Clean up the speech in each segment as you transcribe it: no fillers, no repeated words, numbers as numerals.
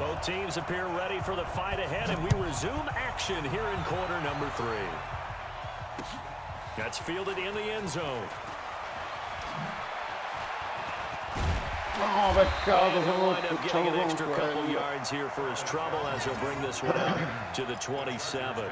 Both teams appear ready for the fight ahead, and we resume action here in quarter number 3. That's fielded in the end zone. Oh, peccato, He'll wind up getting an extra couple yards here for his trouble as he'll bring this one out to the 27.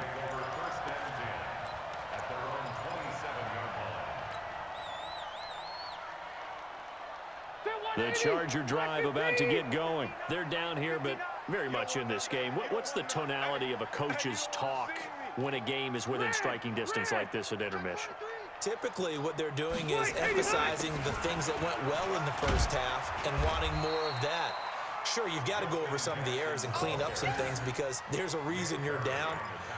The Charger drive about to get going. They're down here, but very much in this game. What's the tonality of a coach's talk when a game is within striking distance like this at intermission? Typically, what they're doing is emphasizing the things that went well in the first half and wanting more of that. Sure, you've got to go over some of the errors and clean up some things because there's a reason you're down.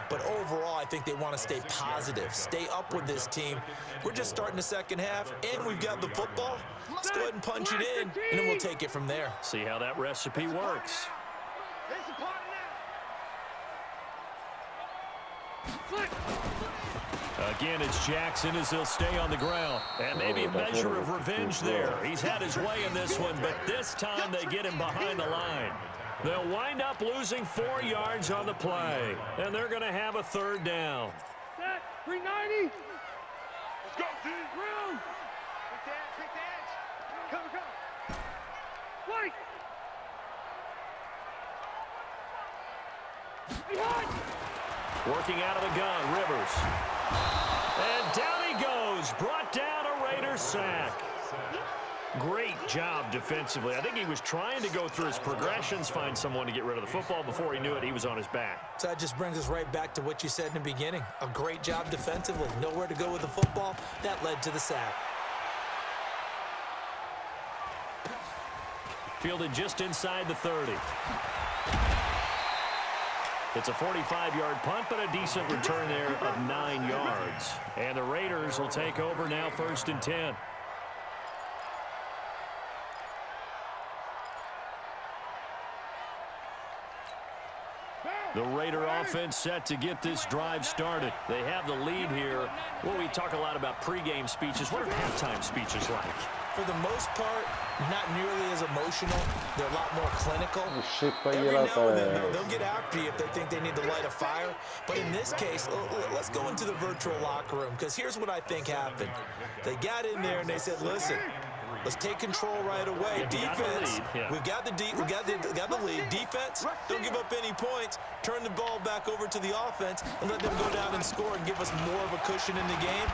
But overall, I think they want to stay positive, stay up with this team. We're just starting the second half, and we've got the football. Let's go ahead and punch it in, and then we'll take it from there. See how that recipe works. Again, it's Jackson as he'll stay on the ground. And maybe a measure of revenge there. He's had his way in this one, but this time they get him behind the line. They'll wind up losing 4 yards on the play, and they're going to have a third down. Set, 390. Let's go, team. Round. Pick the edge. Cover. White. Behind. Working out of the gun, Rivers. And down he goes, brought down a Raiders sack. Great job defensively. I think he was trying to go through his progressions, find someone to get rid of the football. Before he knew it, he was on his back. So that just brings us right back to what you said in the beginning. A great job defensively. Nowhere to go with the football. That led to the sack. Fielded just inside the 30. It's a 45-yard punt, but a decent return there of 9 yards. And the Raiders will take over now, 1st and 10. The Raider offense set to get this drive started. They have the lead here. Well, we talk a lot about pregame speeches. What are halftime speeches like? For the most part, not nearly as emotional. They're a lot more clinical. Every now and then, they'll get after you if they think they need to light a fire. But in this case, let's go into the virtual locker room, because here's what I think happened. They got in there and they said, listen, let's take control right away. Defense, we've got the lead. Defense, don't give up any points. Turn the ball back over to the offense and let them go down and score and give us more of a cushion in the game.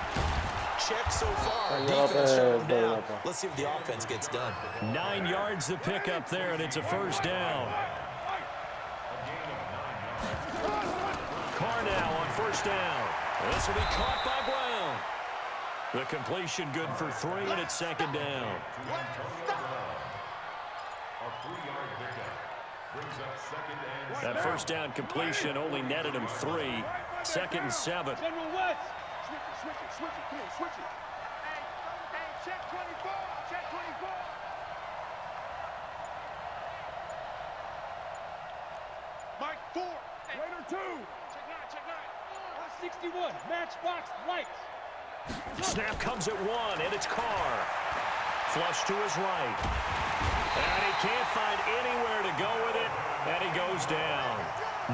Check so far. Defense shut them down. Let's see if the offense gets done. 9 yards to pick up there, and it's a first down. Carr now on first down. This will be caught by Brown. The completion good for 3, and it's 2nd down. That first down completion only netted him 3. 2nd and 7. General West. Switch it. Hey, check 24. Check 24. Mike 4. Raider 2. Check 9. 61. Matchbox lights. Snap comes at 1, and it's Carr. Flush to his right. And he can't find anywhere to go with it, and he goes down.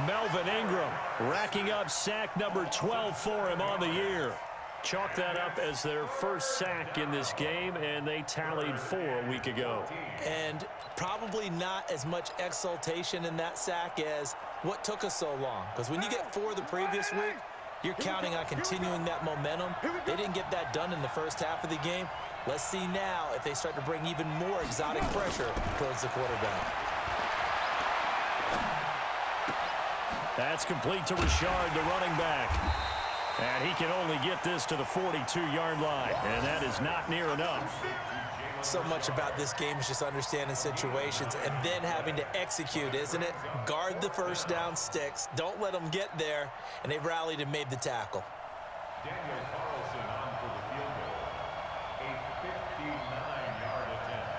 Melvin Ingram racking up sack number 12 for him on the year. Chalk that up as their first sack in this game, and they tallied 4 a week ago. And probably not as much exultation in that sack as what took us so long. Because when you get 4 the previous week, you're counting on continuing that momentum. They didn't get that done in the first half of the game. Let's see now if they start to bring even more exotic pressure towards the quarterback. That's complete to Richard, the running back. And he can only get this to the 42-yard line, and that is not near enough. So much about this game is just understanding situations and then having to execute, isn't it? Guard the first down sticks. Don't let them get there. And they rallied and made the tackle. Daniel Carlson on for the field goal. A 59-yard attempt.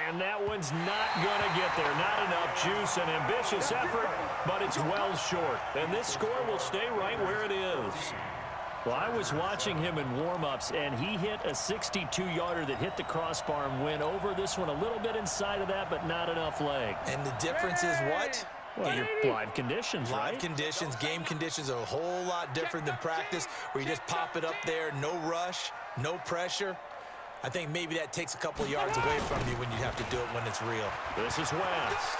And that one's not going to get there. Not enough juice. An ambitious effort, but it's well short. And this score will stay right where it is. Well, I was watching him in warm-ups, and he hit a 62-yarder that hit the crossbar and went over. This one a little bit inside of that, but not enough leg. And the difference is what? Well, your live conditions, right? Live conditions, game conditions are a whole lot different than practice, where you just pop it up there, no rush, no pressure. I think maybe that takes a couple of yards away from you when you have to do it when it's real. This is West.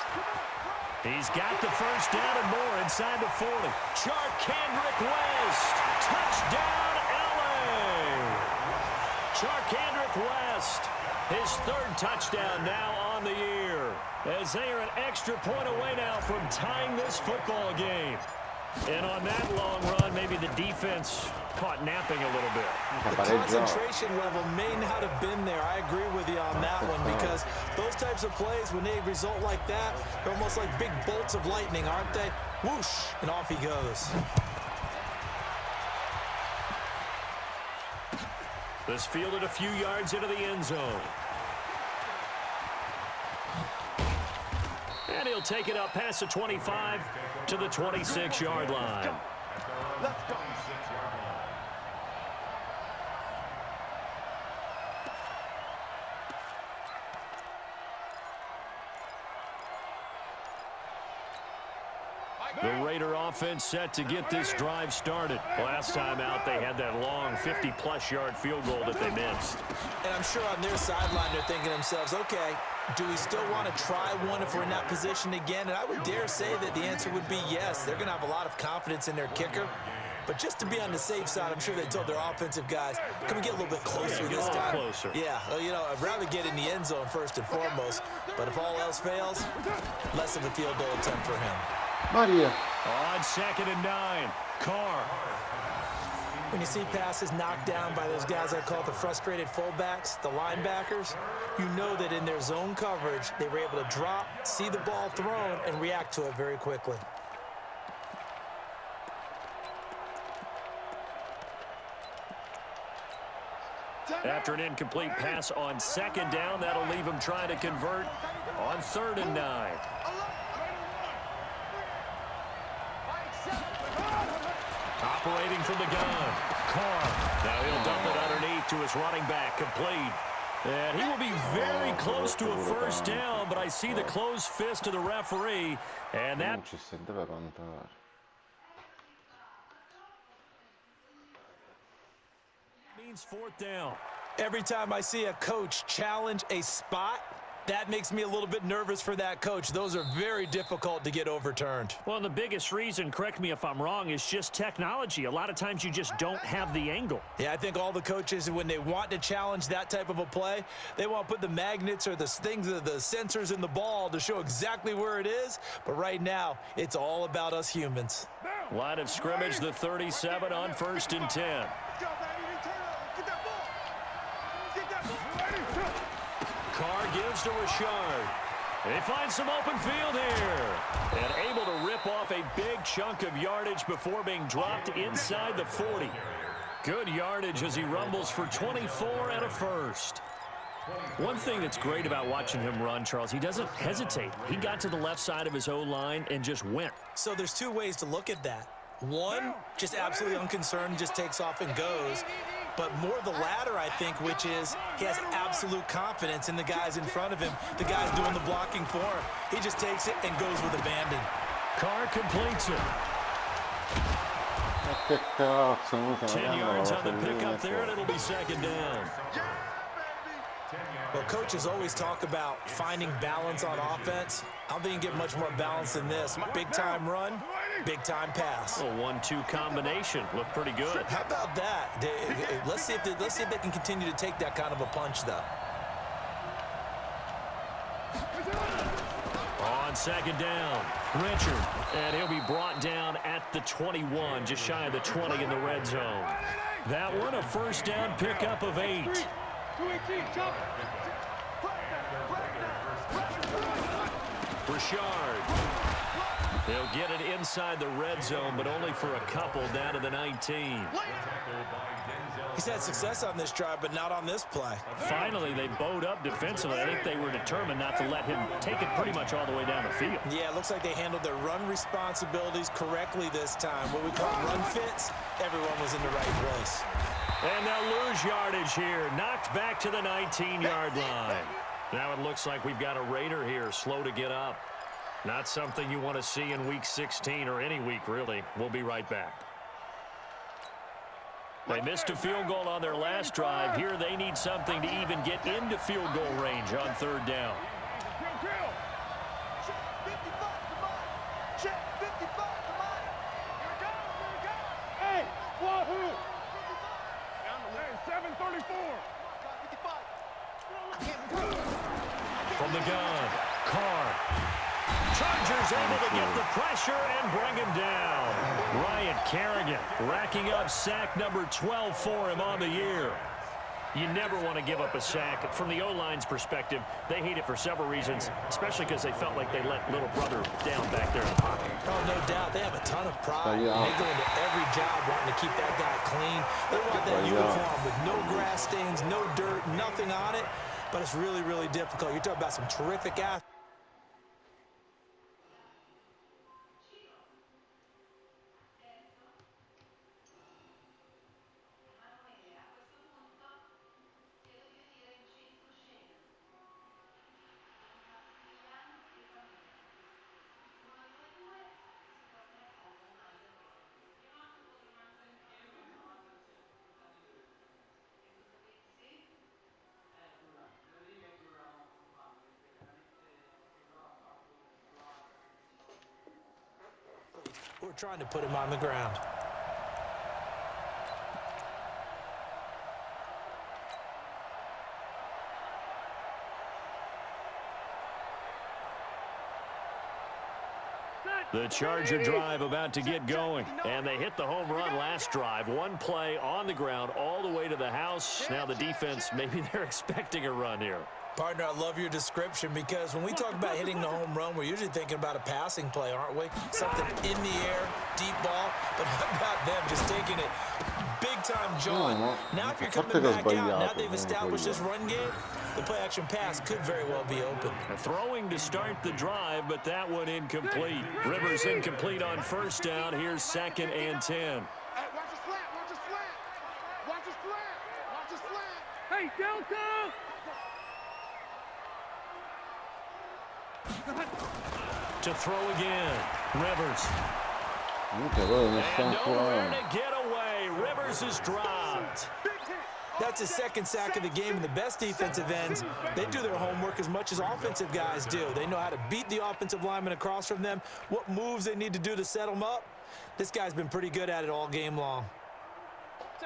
He's got the first down and more inside the 40. Charkandrick West. Touchdown, LA. Charkandrick West. His third touchdown now on the year. As they are an extra point away now from tying this football game. And on that long run, maybe the defense caught napping a little bit. The concentration level may not have been there. I agree with you on that one, because those types of plays, when they result like that, they're almost like big bolts of lightning, aren't they? Whoosh, and off he goes. This fielded a few yards into the end zone. And he'll take it up past the 25 to the 26-yard line. Let's go. The Raider offense set to get this drive started. Last time out, they had that long 50-plus yard field goal that they missed. And I'm sure on their sideline, they're thinking to themselves, okay, do we still want to try one if we're in that position again? And I would dare say that the answer would be yes. They're going to have a lot of confidence in their kicker. But just to be on the safe side, I'm sure they told their offensive guys, can we get a little bit closer this time? Closer. Yeah, well, you know, I'd rather get in the end zone first and foremost. But if all else fails, less of a field goal attempt for him. Maria. On 2nd and 9, Carr. When you see passes knocked down by those guys I call the frustrated fullbacks, the linebackers, you know that in their zone coverage, they were able to drop, see the ball thrown, and react to it very quickly. After an incomplete pass on 2nd down, that'll leave him trying to convert on 3rd and 9. Operating from the gun, Carr. Now he'll dump it underneath to his running back, complete. And he will be very close to a first down, but I see the closed fist of the referee, and that means 4th down. Every time I see a coach challenge a spot, that makes me a little bit nervous for that coach. Those are very difficult to get overturned. Well, the biggest reason, correct me if I'm wrong, is just technology. A lot of times you just don't have the angle. Yeah, I think all the coaches, when they want to challenge that type of a play, they want to put the magnets or the things, the sensors in the ball to show exactly where it is. But right now, it's all about us humans. Line of scrimmage, the 37 on 1st and 10. Carr gives to Richard. They find some open field here. And able to rip off a big chunk of yardage before being dropped inside the 40. Good yardage as he rumbles for 24 and a first. One thing that's great about watching him run, Charles, he doesn't hesitate. He got to the left side of his O-line and just went. So there's two ways to look at that. One, just absolutely unconcerned, just takes off and goes. But more the latter, I think, which is he has absolute confidence in the guys in front of him, the guys doing the blocking for him. He just takes it and goes with abandon. Carr completes it. Che cazzo, 10 yards on the pickup there, and it'll be 2nd down. Well, coaches always talk about finding balance on offense. I don't think you can get much more balance than this. Big-time run, big-time pass. A 1-2 combination. Looked pretty good. How about that? Let's see if they can continue to take that kind of a punch, though. On 2nd down, Richard. And he'll be brought down at the 21, just shy of the 20 in the red zone. That one, a first down pickup of 8. Richard. They'll get it inside the red zone, but only for a couple down to the 19. Tackled by Denzel He's had success on this drive, but not on this play. Finally, they bowed up defensively. I think they were determined not to let him take it pretty much all the way down the field. Yeah, it looks like they handled their run responsibilities correctly this time. What we call run fits, everyone was in the right place. And they'll lose yardage here. Knocked back to the 19-yard line. Now it looks like we've got a Raider here, slow to get up. Not something you want to see in Week 16 or any week, really. We'll be right back. They missed a field goal on their last drive. Here they need something to even get into field goal range on third down. Hey, wahoo! Hey, 734. From the gun, Carr. Chargers able to get the pressure and bring him down. Ryan Kerrigan racking up sack number 12 for him on the year. You never want to give up a sack. From the O-line's perspective, they hate it for several reasons, especially because they felt like they let little brother down back there in the pocket. Oh, no doubt. They have a ton of pride. They go into every job wanting to keep that guy clean. They want that uniform with no grass stains, no dirt, nothing on it. But it's really, really difficult. You're talking about some terrific athletes. We're trying to put him on the ground. The Charger drive about to get going, and they hit the home run last drive. One play on the ground all the way to the house. Now the defense, maybe they're expecting a run here. Partner, I love your description because when we talk about hitting the home run, we're usually thinking about a passing play, aren't we? Something in the air, deep ball, but how about them just taking it big-time jaunt? Now if you're coming back out, now they've established this run game, the play-action pass could very well be open. Throwing to start the drive, but that one incomplete. Rivers incomplete on first down. Here's 2nd and 10. Hey, watch his slant, watch his slant. Watch his slant, watch his slant. Hey, Delta! To throw again. Rivers. Nowhere to get away. Rivers is dropped. That's his second sack of the game, and the best defensive ends, they do their homework as much as offensive guys do. They know how to beat the offensive lineman across from them, what moves they need to do to set them up. This guy's been pretty good at it all game long.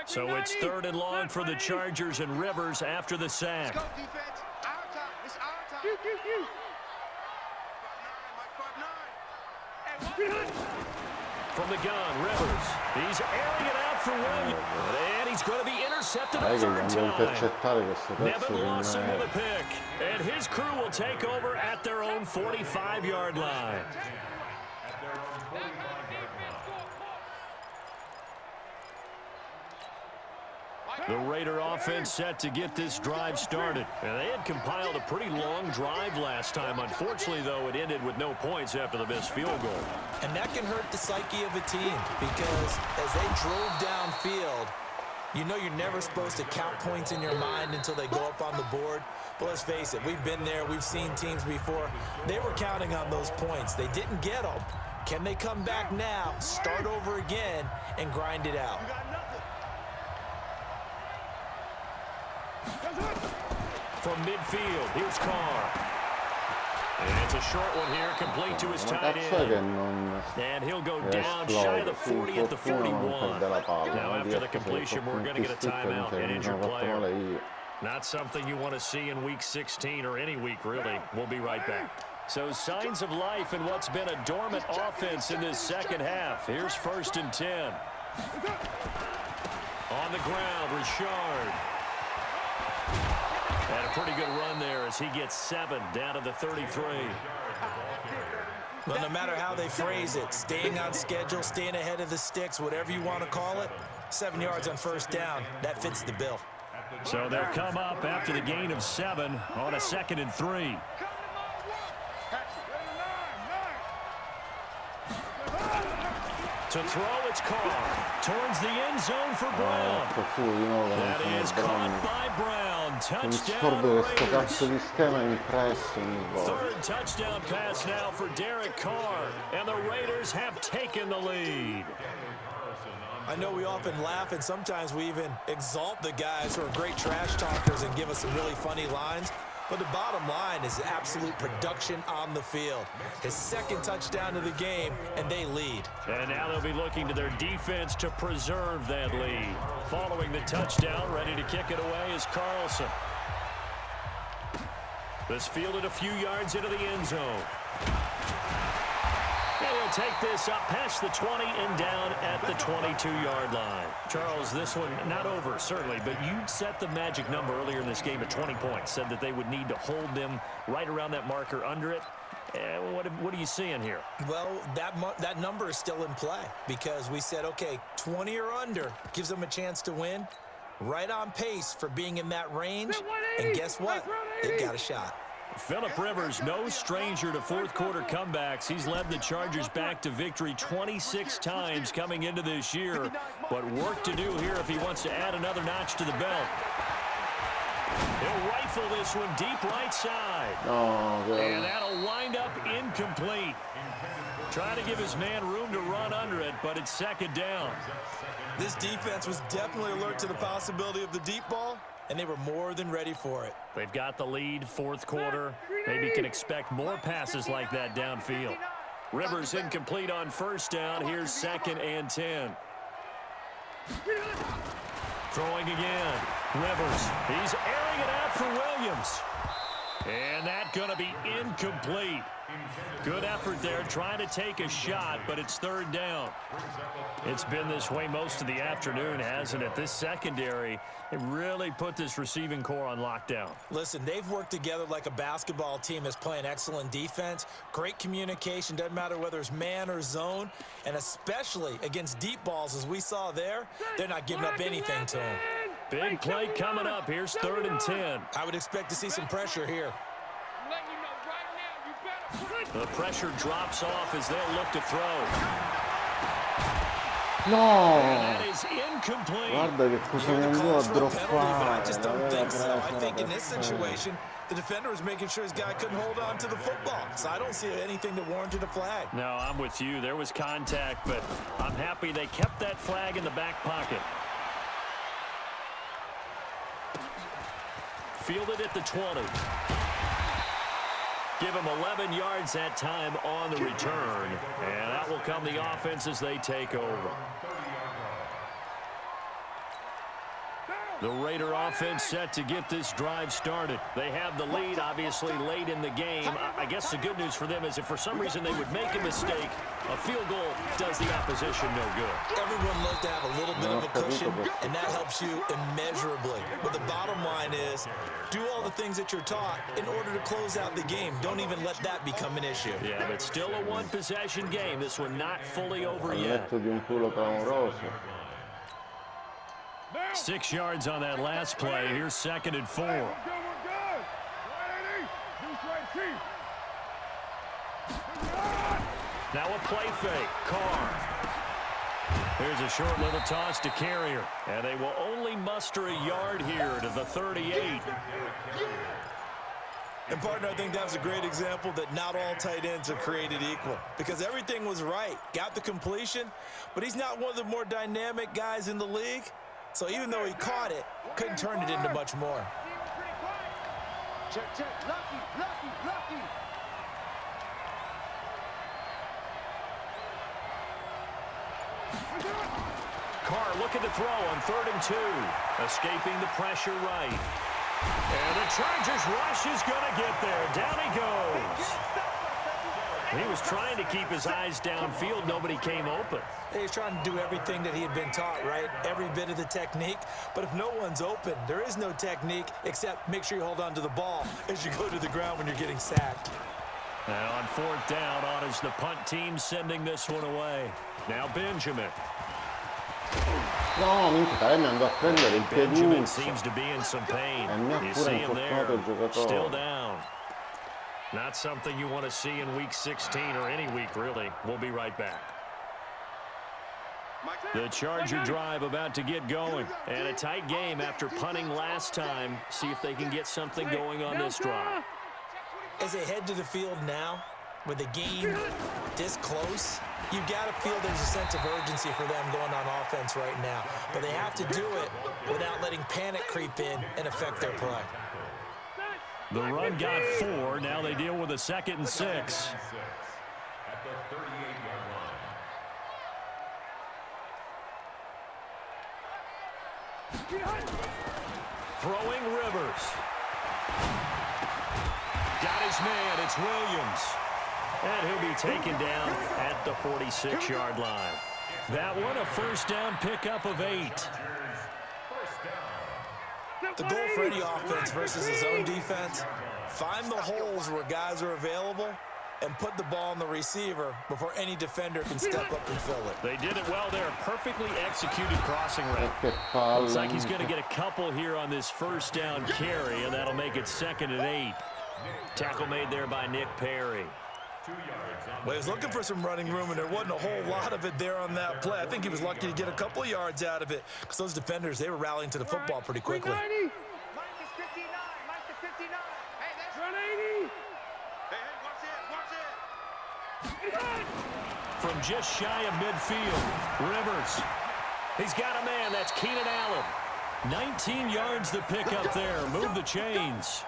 So it's 3rd and long for the Chargers, and Rivers after the sack. Let's go, defense. Our time. It's our time. From the gun, Rivers. He's airing it out for Williams. And he's going to be intercepted a third time. Nevin Lawson with a pick. And his crew will take over at their own 45-yard line. The Raider offense set to get this drive started. And they had compiled a pretty long drive last time. Unfortunately, though, it ended with no points after the missed field goal. And that can hurt the psyche of a team because as they drove downfield, you know you're never supposed to count points in your mind until they go up on the board. But let's face it, we've been there. We've seen teams before. They were counting on those points. They didn't get them. Can they come back now, start over again, and grind it out? From midfield, here's Carr. And it's a short one here, complete to his tight end. And he'll go down shy of the 40 at the 41. Now after the completion, we're going to get a timeout and injured player. Not something you want to see in Week 16 or any week, really. We'll be right back. So signs of life in what's been a dormant offense in this second half. Here's 1st and 10. On the ground, Richard. And a pretty good run there as he gets 7 down to the 33. Well, no matter how they phrase it, staying on schedule, staying ahead of the sticks, whatever you want to call it, 7 yards on first down. That fits the bill. So they'll come up after the gain of 7 on a 2nd and 3. To throw, it's Carr. Towards the end zone for Brown. That is caught by Brown. Touchdown Raiders. Third touchdown pass now for Derek Carr. And the Raiders have taken the lead. I know we often laugh, and sometimes we even exalt the guys who are great trash talkers and give us some really funny lines. But the bottom line is absolute production on the field. His 2nd touchdown of the game, and they lead. And now they'll be looking to their defense to preserve that lead. Following the touchdown, ready to kick it away is Carlson. This fielded a few yards into the end zone. And he'll take this up past the 20 and down at the 22-yard line. Charles, this one not over, certainly, but you set the magic number earlier in this game at 20 points, said that they would need to hold them right around that marker under it. What are you seeing here? Well, that number is still in play because we said, okay, 20 or under gives them a chance to win. Right on pace for being in that range. And guess what? They've got a shot. Phillip Rivers, no stranger to fourth-quarter comebacks. He's led the Chargers back to victory 26 times coming into this year. But work to do here if he wants to add another notch to the belt. He'll rifle this one deep right side. And that'll wind up incomplete. Trying to give his man room to run under it, but it's 2nd down. This defense was definitely alert to the possibility of the deep ball, and they were more than ready for it. They've got the lead, fourth quarter. Maybe can expect more passes like that downfield. Rivers incomplete on first down. Here's 2nd and 10. Throwing again. Rivers. He's airing it out for Williams. And that's going to be incomplete. Good effort there, trying to take a shot, but it's 3rd down. It's been this way most of the afternoon, hasn't it? This secondary, it really put this receiving core on lockdown. Listen, they've worked together like a basketball team that's playing excellent defense. Great communication, doesn't matter whether it's man or zone, and especially against deep balls, as we saw there, they're not giving up anything to them. Big play coming up. Here's 3rd and 10. I would expect to see some pressure here. The pressure drops off as they'll look to throw. No! And that is incomplete. Guarda che cosa mi andò a droppare. I just don't think so. I think in this situation, the defender was making sure his guy couldn't hold on to the football. So I don't see anything that warranted a flag. No, I'm with you. There was contact, but I'm happy they kept that flag in the back pocket. Fielded at the 20. Give him 11 yards that time on the return. And that will come the offense as they take over. The Raider offense set to get this drive started. They have the lead, obviously, late in the game. I guess the good news for them is if for some reason they would make a mistake, a field goal does the opposition no good. Everyone loves to have a little bit of a cushion, and that helps you immeasurably. But the bottom line is, do all the things that you're taught in order to close out the game. Don't even let that become an issue. Yeah, but still a one-possession game. This one not fully over yet. 6 yards on that last play. Here's 2nd and 4. Now a play fake. Carr. Here's a short little toss to Carrier. And they will only muster a yard here to the 38. And, partner, I think that was a great example that not all tight ends are created equal. Because everything was right. Got the completion, but he's not one of the more dynamic guys in the league. So even though he caught it, couldn't turn it into much more. Check, check. Lucky, lucky, lucky. Carr looking to throw on 3rd and 2. Escaping the pressure right. And the Chargers rush is going to get there. Down he goes. He was trying to keep his eyes downfield. Nobody came open. He was trying to do everything that he had been taught, right? Every bit of the technique. But if no one's open, there is no technique except make sure you hold on to the ball as you go to the ground when you're getting sacked. Now on 4th down, on is the punt team sending this one away. Now Benjamin. No, minchia, Taverna andò a prendere il Benjamin pieduzzo. seems to be in some pain. E mi ha You pure see him infortunato il there, giocatore. still down. Not something you want to see in week 16 or any week, really. We'll be right back. The Charger drive about to get going. And a tight game after punting last time. See if they can get something going on this drive. As they head to the field now, with the game this close, you've got to feel there's a sense of urgency for them going on offense right now. But they have to do it without letting panic creep in and affect their play. The run got 4. Now they deal with a 2nd and 6. At the 38-yard line. Throwing Rivers. Got his man. It's Williams. And he'll be taken down at the 46-yard line. That one, a first down pickup of 8. The goal for any offense versus his own defense, find the holes where guys are available and put the ball on the receiver before any defender can step up and fill it. They did it well there. Perfectly executed crossing route. Che palle. Looks like he's going to get a couple here on this first down carry, and that'll make it 2nd and 8. Tackle made there by Nick Perry. 2 yards on Well, he was looking for some running room, and there wasn't a whole lot of it there on that play. I think he was lucky to get a couple of yards out of it because those defenders, they were rallying to the football pretty quickly. Minus 59, minus 59. Hey, that's 180. Hey, watch it. From just shy of midfield, Rivers. He's got a man. That's Keenan Allen. 19 yards the pickup there. Move the chains.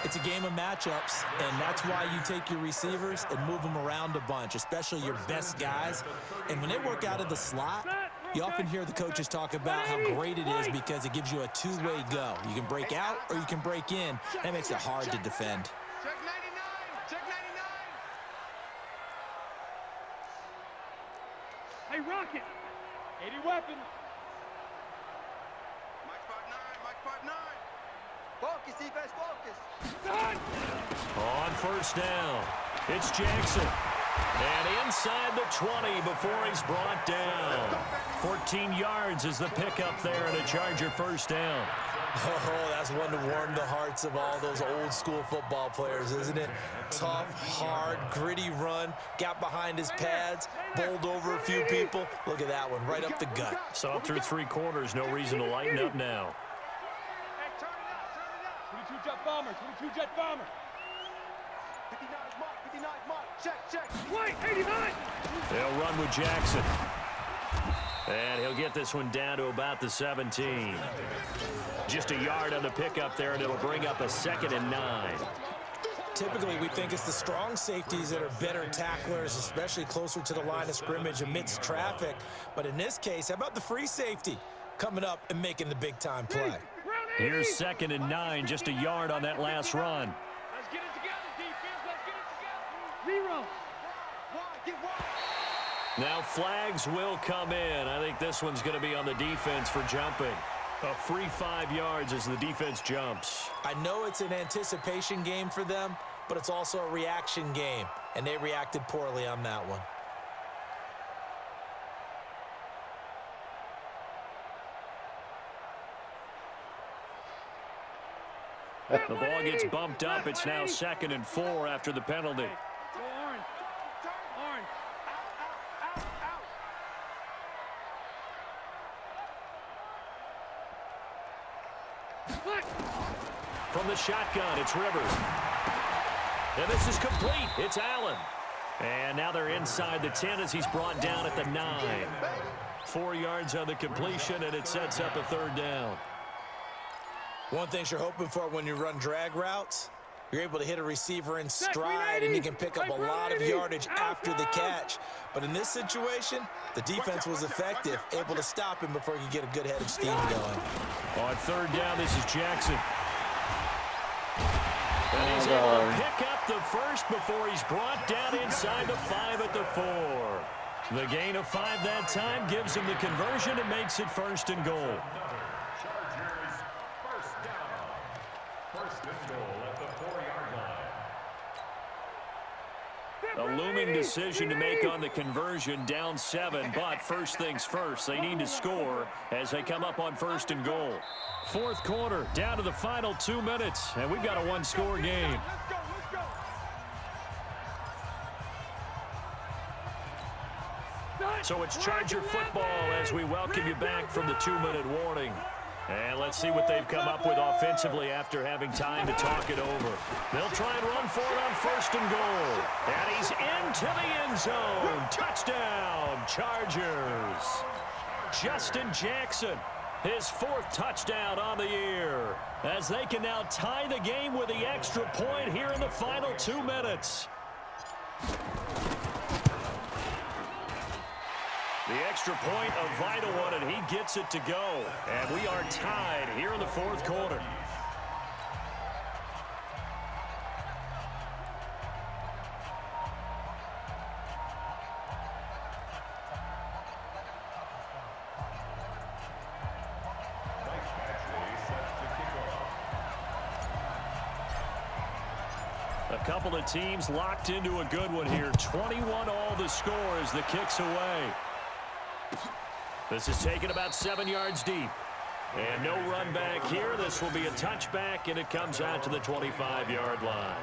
It's a game of matchups, and that's why you take your receivers and move them around a bunch, especially your best guys. And when they work out of the slot, you often hear the coaches talk about how great it is because it gives you a two-way go. You can break out or you can break in. That makes it hard to defend. Check 99. Check 99. Hey, Rocket. 80 weapons. Mike spot 9. Mike spot 9. Focus, defense, focus. On first down, it's Jackson. And inside the 20 before he's brought down. 14 yards is the pickup there and a Charger first down. Oh, that's one to warm the hearts of all those old school football players, isn't it? Tough, hard, gritty run, got behind his pads, bowled over a few people. Look at that one, right up the gut. Saw through 3 quarters, no reason to lighten up now. Hey, turn it up, turn it up. 22 jet bomber, 22 jet bomber. 59 mark, 59 mark. Check, check. Wait, 89. They'll run with Jackson. And he'll get this one down to about the 17. Just a yard on the pickup there, and it'll bring up a 2nd and 9. Typically, we think it's the strong safeties that are better tacklers, especially closer to the line of scrimmage amidst traffic. But in this case, how about the free safety coming up and making the big-time play? Here's 2nd and 9, just a yard on that last run. Let's get it together, defense. Let's get it together. Zero. One, get one. Now flags will come in. I think this one's going to be on the defense for jumping. A free 5 yards as the defense jumps. I know it's an anticipation game for them, but it's also a reaction game, and they reacted poorly on that one. The ball gets bumped up. It's now 2nd and 4 after the penalty. Go orange. Orange. Out, out, out, out. From the shotgun, it's Rivers. And this is complete. It's Allen. And now they're inside the 10 as he's brought down at the 9. 4 yards on the completion, and it sets up a 3rd down. One thing you're hoping for when you run drag routes, you're able to hit a receiver in stride, and he can pick up a lot of yardage after the catch. But in this situation, the defense was effective, able to stop him before he could get a good head of steam going. On 3rd down, this is Jackson. And he's able to pick up the first before he's brought down inside the 5 at the 4. The gain of 5 that time gives him the conversion and makes it 1st and goal. Chargers first down. 1st and goal at the 4-yard line. A looming decision to make on the conversion, down 7, but first things first, they need to score as they come up on 1st and goal. Fourth quarter, down to the final 2 minutes, and we've got a one-score game. So it's Charger football as we welcome you back from the 2-minute warning. And let's see what they've come up with offensively after having time to talk it over. They'll try and run for it on 1st and goal. And he's into the end zone. Touchdown, Chargers. Justin Jackson, his 4th touchdown on the year, as they can now tie the game with the extra point here in the final 2 minutes. The extra point, a vital one, and he gets it to go. And we are tied here in the 4th quarter. A couple of teams locked into a good one here. 21 all the score as the kick's away. This is taken about 7 yards deep. And no run back here. This will be a touchback, and it comes out to the 25-yard line.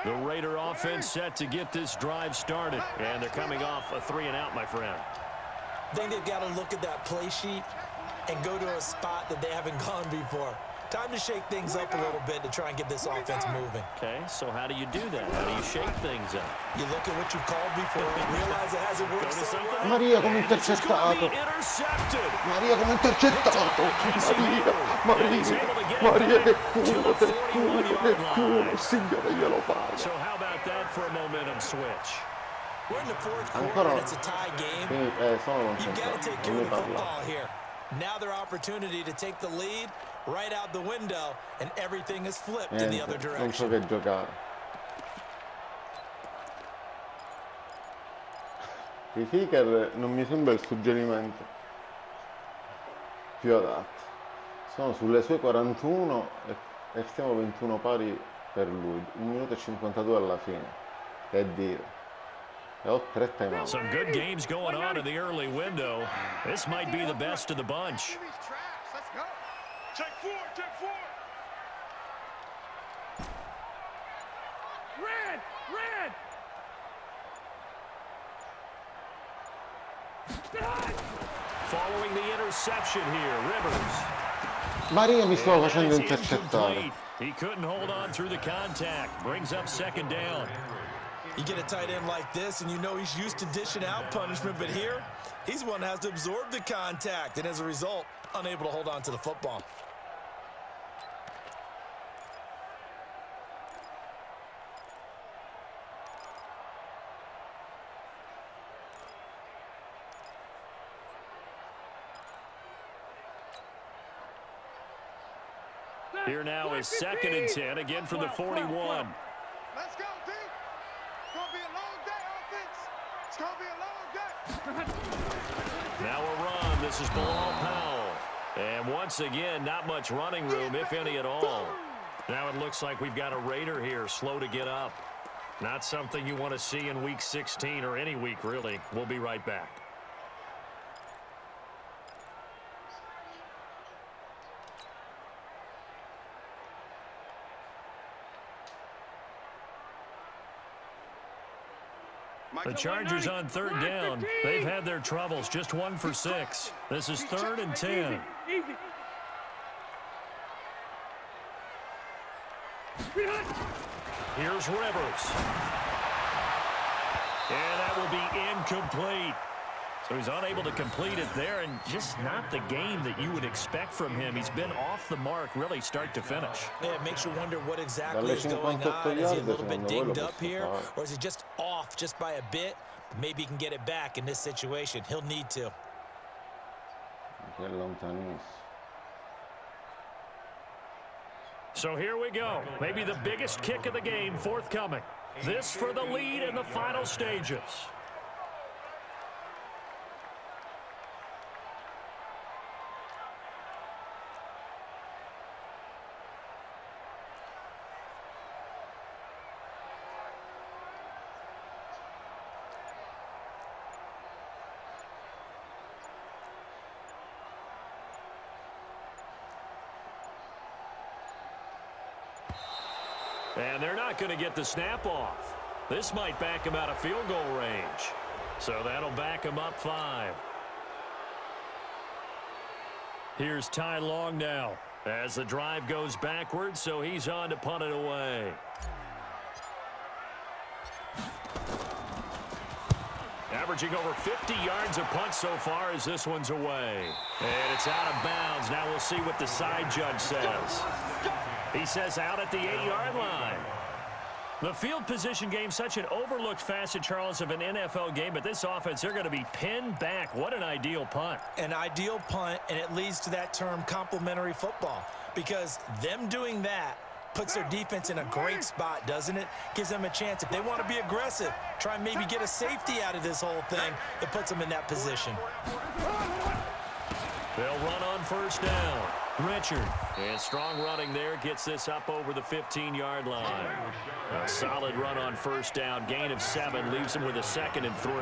The Raider offense set to get this drive started. And they're coming off a 3-and-out, my friend. I think they've got to look at that play sheet and go to a spot that they haven't gone before. Time to shake things up a little bit to try and get this offense moving. Okay, so how do you do that? How do you shake things up? You look at what you called before and realize it hasn't worked so well. Maria come intercettato. Maria come intercettato. Maria che culo, Signore glielo paga. So how about that for a momentum switch? We're in the 4th quarter and it's a tie game. You've got to take care of the football here. Now their opportunity to take the lead right out the window, and everything is flipped in the other direction. Non so che giocare. I kicker non mi sembra il suggerimento più adatto. Sono sulle sue 41 e stiamo 21 pari per lui. 1 minuto e 52 alla fine. Che dire. Some good games going on in the early window. This might be the best of the bunch. Let's go. Check 4, check 4. Red, red. Following the interception here, Rivers. Maria mi stavo facendo intercettare. He couldn't hold on through the contact. Brings up 2nd down. You get a tight end like this, and you know he's used to dishing out punishment, but here, he's one that has to absorb the contact, and as a result, unable to hold on to the football. Here now is 2nd and 10, again from the 41. Let's go, team. It's going to be a long day, offense. It's going to be a long day. Now a run. This is Bilal Powell. And once again, not much running room, if any at all. Now it looks like we've got a Raider here, slow to get up. Not something you want to see in Week 16 or any week, really. We'll be right back. The Chargers on 3rd down. They've had their troubles, just 1 for 6. This is 3rd and 10. Here's Rivers. And that will be incomplete. So he's unable to complete it there, and just not the game that you would expect from him. He's been off the mark, really, start to finish. Yeah, it makes you wonder what exactly is going on. Is he a little bit dinged up here, or is he just off just by a bit? Maybe he can get it back in this situation. He'll need to. So here we go. Maybe the biggest kick of the game forthcoming. This for the lead in the final stages. And they're not going to get the snap off. This might back him out of field goal range. So that'll back him up 5. Here's Ty Long now as the drive goes backwards, so he's on to punt it away. Averaging over 50 yards a punt so far as this one's away. And it's out of bounds. Now we'll see what the side judge says. He says out at the 8-yard line. The field position game, such an overlooked facet, Charles, of an NFL game, but this offense, they're going to be pinned back. What an ideal punt. An ideal punt, and it leads to that term complementary football, because them doing that puts their defense in a great spot, doesn't it? Gives them a chance. If they want to be aggressive, try and maybe get a safety out of this whole thing, it puts them in that position. They'll run on first down. Richard. And strong running there gets this up over the 15-yard line. A solid run on first down. Gain of 7 leaves him with a 2nd and 3.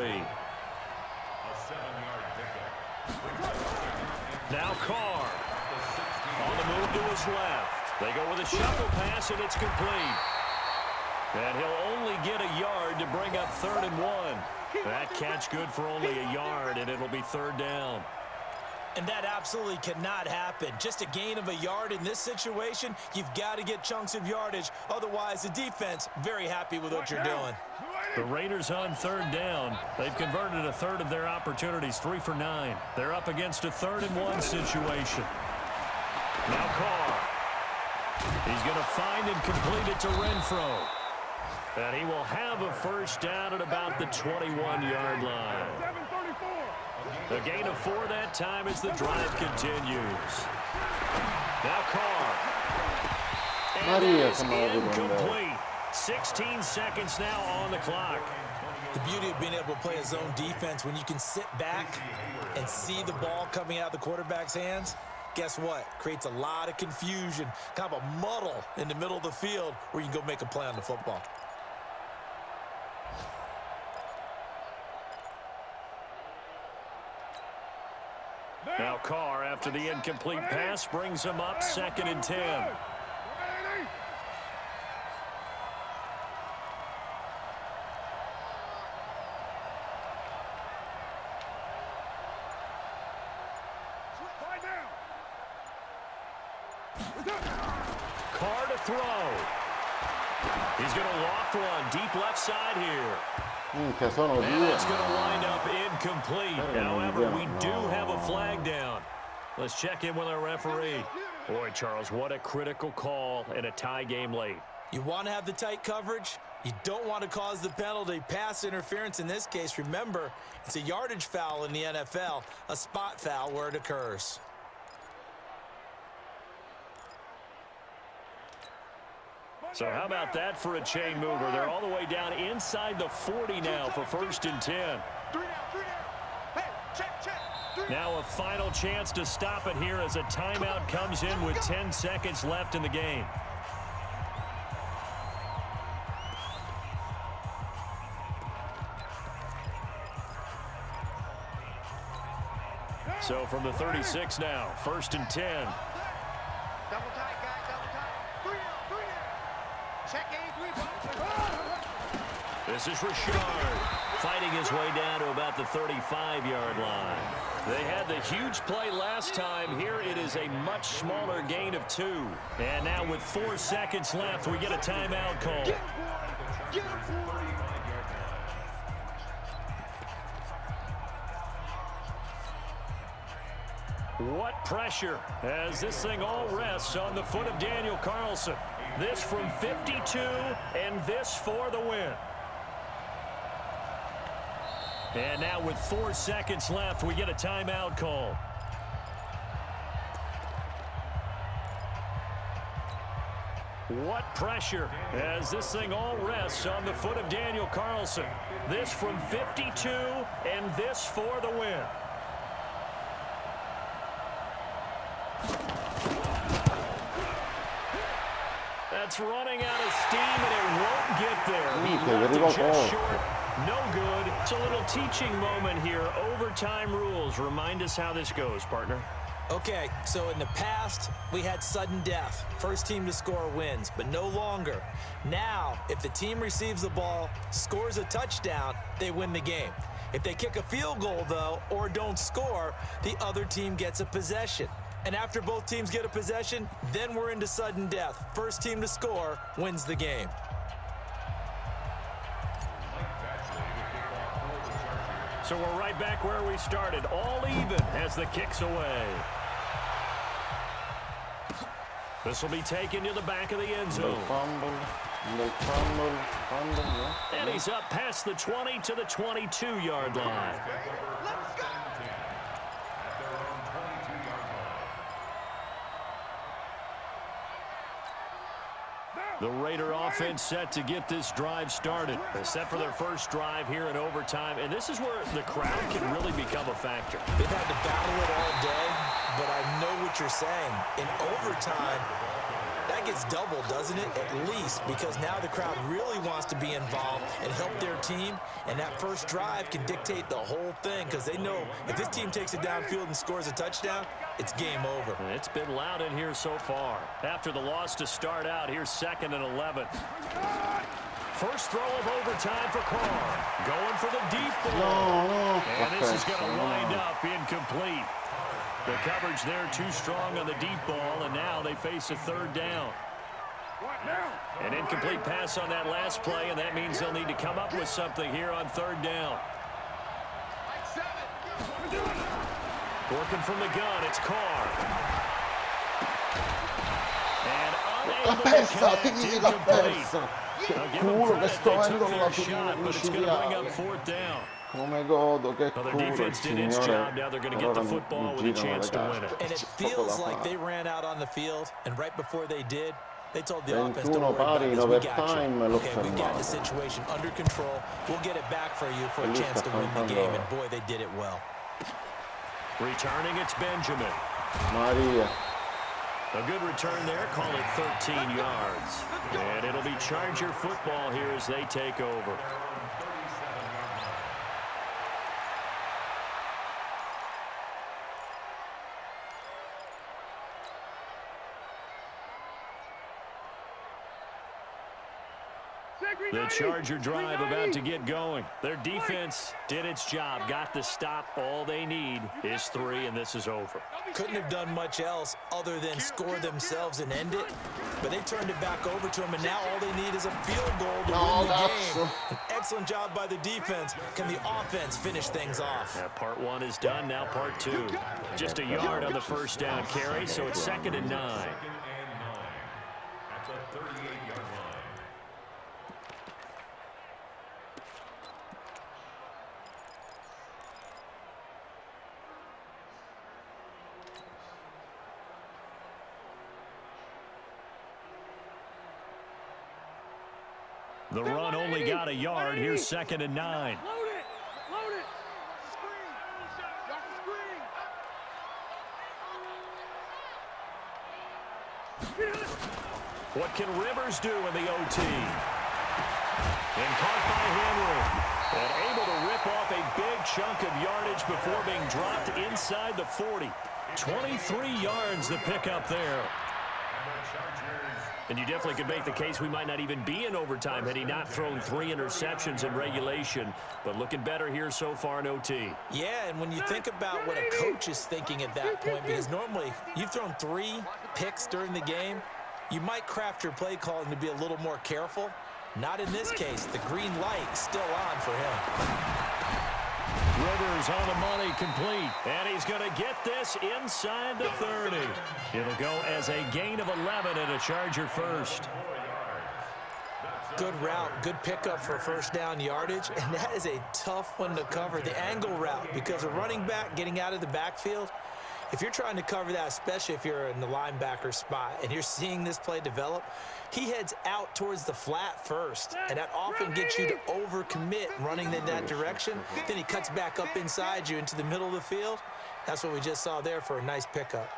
Now Carr. On the move to his left. They go with a shuffle pass, and it's complete. And he'll only get a yard to bring up 3rd and 1. That catch good for only a yard, and it'll be 3rd down. And that absolutely cannot happen. Just a gain of a yard in this situation, you've got to get chunks of yardage. Otherwise, the defense, very happy with what you're doing. The Raiders on 3rd down. They've converted a 1/3 of their opportunities, 3 for 9. They're up against a 3rd and 1 situation. Now Carr. He's going to find and complete it to Renfro. And he will have a first down at about the 21-yard line. A gain of 4 that time as the drive continues. Now Carr. And it is incomplete. 16 seconds now on the clock. The beauty of being able to play a zone defense, when you can sit back and see the ball coming out of the quarterback's hands, guess what? Creates a lot of confusion, kind of a muddle in the middle of the field where you can go make a play on the football. Now Carr, after the incomplete pass, brings him up 2nd and 10. Carr to throw. He's going to loft one deep left side here. And it's going to wind up incomplete. However, we do have a flag down. Let's check in with our referee. Boy, Charles, what a critical call in a tie game late. You want to have the tight coverage. You don't want to cause the penalty. Pass interference in this case. Remember, it's a yardage foul in the NFL, a spot foul where it occurs. So how about that for a chain mover? They're all the way down inside the 40 now for 1st and 10. Now a final chance to stop it here as a timeout comes in with 10 seconds left in the game. So from the 36 now, 1st and 10. Double tight, guys, double tight. 3 out. Check A, 3. This is Richard fighting his way down to about the 35-yard line. They had the huge play last time. Here it is a much smaller gain of 2. And now with 4 seconds left, we get a timeout call. What pressure as this thing all rests on the foot of Daniel Carlson. This from 52 and this for the win. And now with 4 seconds left, we get a timeout call. What pressure as this thing all rests on the foot of Daniel Carlson. This from 52 and this for the win. That's running out of steam, and it won't get there. He left it just short. No good. It's a little teaching moment here. Overtime rules. Remind us how this goes, partner. Okay, so in the past, we had sudden death. First team to score wins, but no longer. Now, if the team receives the ball, scores a touchdown, they win the game. If they kick a field goal, though, or don't score, the other team gets a possession. And after both teams get a possession, then we're into sudden death. First team to score wins the game. So we're right back where we started, all even as the kick's away. This will be taken to the back of the end zone. And he's up past the 20 to the 22-yard line. Let's go! The Raider offense set to get this drive started. They're set for their first drive here in overtime, and this is where the crowd can really become a factor. They've had to battle it all day, but I know what you're saying. In overtime, that gets double, doesn't it? At least, because now the crowd really wants to be involved and help their team, and that first drive can dictate the whole thing because they know if this team takes it downfield and scores a touchdown, it's game over. And it's been loud in here so far. After the loss to start out, here's 2nd and 11. First throw of overtime for Carr. Going for the deep ball. And this is going to wind up incomplete. The coverage there too strong on the deep ball, and now they face a 3rd down. An incomplete pass on that last play, and that means they'll need to come up with something here on 3rd down. Working from the gun, it's Carr. And unable to connect, incomplete. They'll give them credit, they took their shot, but it's going to bring up 4th down. Come godo, che Well, their culo, defense did its job. Now they're going to get the football with a chance to win it. And it feels like they ran out on the field, and right before they did, they told the offense, don't 21 worry pari in about this, we got overtime, you. l'ho Okay, we've got the fermato. situation under control. We'll get it back for you for a lui chance sta to win the cantando. game, and boy, they did it well. Returning, it's Benjamin. Maria. A good return there, call it 13 yards. And it'll be Charger football here as they take over. The Charger drive about to get going. Their defense did its job, got the stop. All they need is 3, and this is over. Couldn't have done much else other than score themselves and end it, but they turned it back over to them, and now all they need is a field goal to win the game. An excellent job by the defense. Can the offense finish things off? Yeah, part 1 is done, now part 2. Just a yard on the first down carry, so it's 2nd and 9. At the 38-yard line. The run only got a yard. Here's 2nd and 9. Load it! Load it! Screen! Watch the screen! What can Rivers do in the OT? And caught by Henry. And able to rip off a big chunk of yardage before being dropped inside the 40. 23 yards to pick up there. And you definitely could make the case we might not even be in overtime had he not thrown 3 interceptions in regulation. But looking better here so far in OT. Yeah, and when you think about what a coach is thinking at that point, because normally you've thrown 3 picks during the game, you might craft your play calling to be a little more careful. Not in this case. The green light is still on for him. Rivers on the money, complete. And he's going to get this inside the 30. It'll go as a gain of 11 and a Charger first. Good route, good pickup for first down yardage, and that is a tough one to cover, the angle route, because a running back getting out of the backfield, if you're trying to cover that, especially if you're in the linebacker spot and you're seeing this play develop, he heads out towards the flat first, and that often gets you to overcommit running in that direction. Then he cuts back up inside you into the middle of the field. That's what we just saw there for a nice pickup.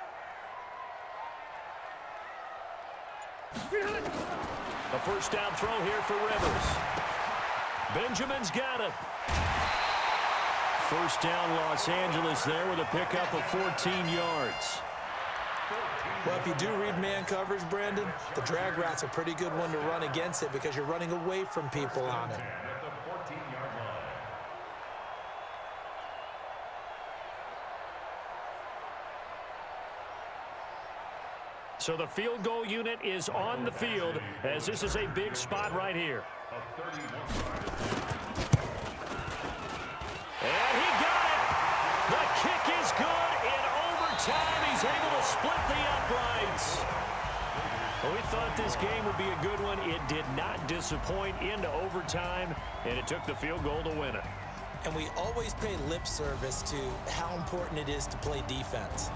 A first down throw here for Rivers. Benjamin's got it. First down, Los Angeles there with a pickup of 14 yards. Well, if you do read man coverage, Brandon, the drag route's a pretty good one to run against it because you're running away from people on it. At the 14-yard line. So the field goal unit is on the field as this is a big spot right here. A 31-yard attempt. And he got it. The kick is good in overtime. He's able to split the uprights. Well, we thought this game would be a good one. It did not disappoint into overtime, and it took the field goal to win it. And we always pay lip service to how important it is to play defense.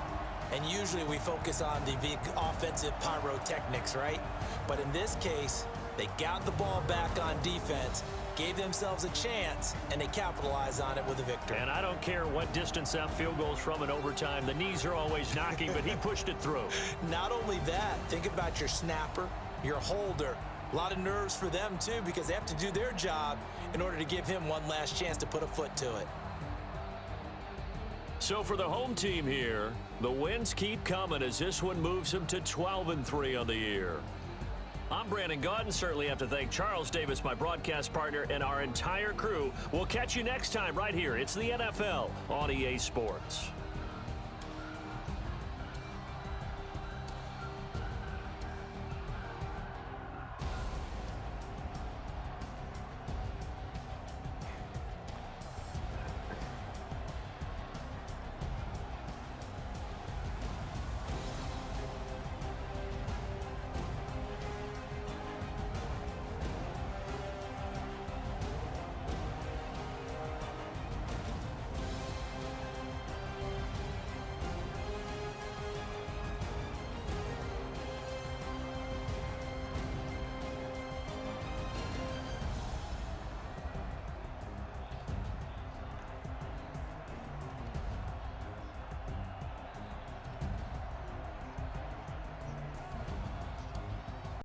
And usually we focus on the big offensive pyrotechnics, right? But in this case, they got the ball back on defense, gave themselves a chance, and they capitalized on it with a victory. And I don't care what distance that field goes from in overtime. The knees are always knocking, but he pushed it through. Not only that, think about your snapper, your holder. A lot of nerves for them, too, because they have to do their job in order to give him one last chance to put a foot to it. So for the home team here, the wins keep coming as this one moves them to 12-3 on the year. I'm Brandon Gaudin. Certainly have to thank Charles Davis, my broadcast partner, and our entire crew. We'll catch you next time right here. It's the NFL on EA Sports.